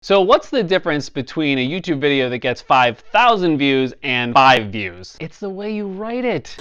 So what's the difference between a YouTube video that gets 5,000 views and 5 views? It's the way you write it.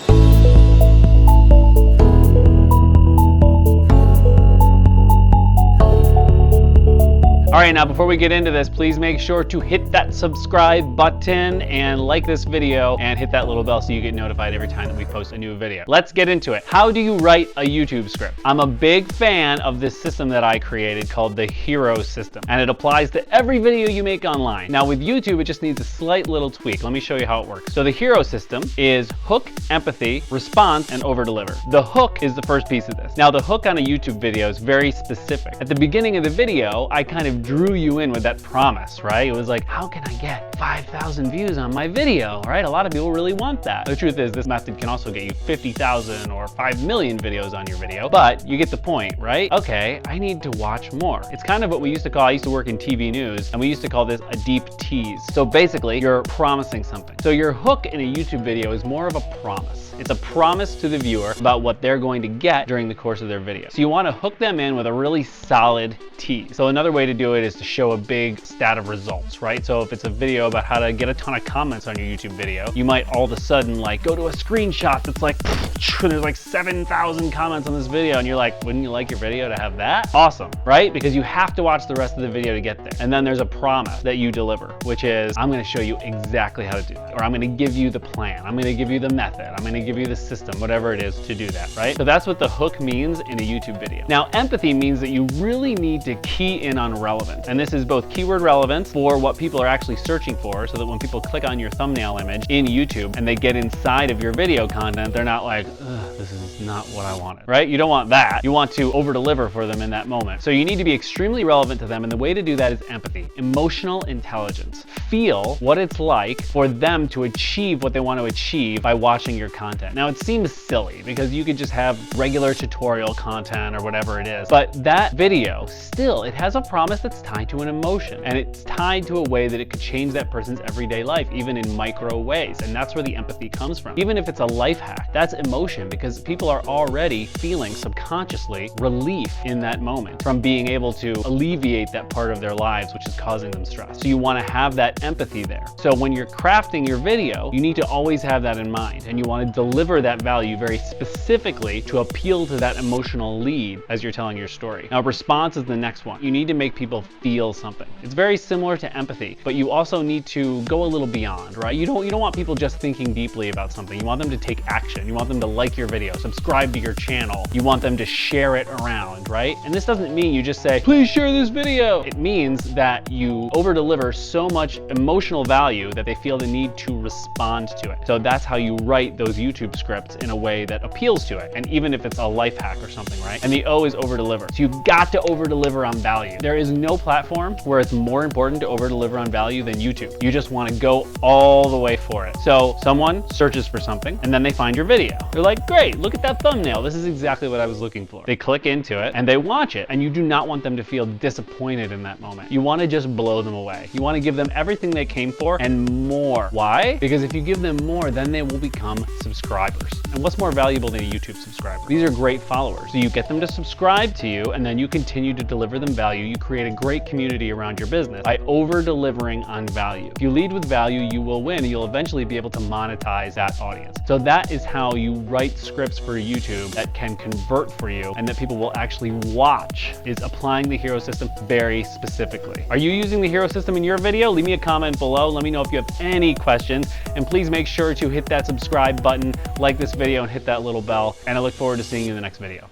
All right, now before we get into this, please make sure to hit that subscribe button and like this video and hit that little bell so you get notified every time that we post a new video. Let's get into it. How do you write a YouTube script? I'm a big fan of this system that I created called the hero system, and it applies to every video you make online. Now with YouTube, it just needs a slight little tweak. Let me show you how it works. So the hero system is hook, empathy, response, and over deliver. The hook is the first piece of this. Now the hook on a YouTube video is very specific. At the beginning of the video, I kind of drew you in with that promise, right? It was like, how can I get 5,000 views on my video, right? A lot of people really want that. The truth is, this method can also get you 50,000 or 5 million videos on your video, but you get the point, right? Okay, I need to watch more. It's kind of what we used to call, I used to work in TV news, and we used to call this a deep tease. So basically, you're promising something. So your hook in a YouTube video is more of a promise. It's a promise to the viewer about what they're going to get during the course of their video. So you want to hook them in with a really solid tease. So another way to do it is to show a big stat of results, right? So if it's a video about how to get a ton of comments on your YouTube video, you might all of a sudden like go to a screenshot that's like, there's like 7,000 comments on this video, and you're like, wouldn't you like your video to have that? Awesome, right? Because you have to watch the rest of the video to get there. And then there's a promise that you deliver, which is, I'm gonna show you exactly how to do that. Or I'm gonna give you the plan. I'm gonna give you the method. I'm gonna give you the system, whatever it is to do that, right? So that's what the hook means in a YouTube video. Now, empathy means that you really need to key in on relevance. And this is both keyword relevance for what people are actually searching for, so that when people click on your thumbnail image in YouTube and they get inside of your video content, they're not like, ugh, this is not what I wanted, right? You don't want that. You want to over deliver for them in that moment. So you need to be extremely relevant to them. And the way to do that is empathy, emotional intelligence. Feel what it's like for them to achieve what they want to achieve by watching your content. Now, it seems silly because you could just have regular tutorial content or whatever it is, but that video still, it has a promise that's tied to an emotion, and it's tied to a way that it could change that person's everyday life, even in micro ways. And that's where the empathy comes from. Even if it's a life hack, that's emotion, because people are already feeling subconsciously relief in that moment from being able to alleviate that part of their lives which is causing them stress. So you want to have that empathy there. So when you're crafting your video, you need to always have that in mind, and you want to deliver that value very specifically to appeal to that emotional lead as you're telling your story. Now, response is the next one. You need to make people feel something. It's very similar to empathy, but you also need to go a little beyond, right? You don't want people just thinking deeply about something. You want them to take action. You want them to like your video, subscribe to your channel. You want them to share it around, right? And this doesn't mean you just say, please share this video. It means that you over deliver so much emotional value that they feel the need to respond to it. So that's how you write those YouTube scripts in a way that appeals to it. And even if it's a life hack or something, right? And the O is over deliver. So you've got to over deliver on value. There is no platform where it's more important to over deliver on value than YouTube. You just want to go all the way for it. So someone searches for something and then they find your video. They're like, great, look at that thumbnail. This is exactly what I was looking for. They click into it and they watch it, and you do not want them to feel disappointed in that moment. You want to just blow them away. You want to give them everything they came for and more. Why? Because if you give them more, then they will become subscribers. And what's more valuable than a YouTube subscriber? These are great followers. So you get them to subscribe to you, and then you continue to deliver them value. You create a great community around your business by over delivering on value. If you lead with value, you will win, and you'll eventually be able to monetize that audience. So that is how you write scripts for YouTube that can convert for you and that people will actually watch, is applying the hero system very specifically. Are you using the hero system in your video? Leave me a comment below. Let me know if you have any questions, and please make sure to hit that subscribe button, like this video, and hit that little bell. And I look forward to seeing you in the next video.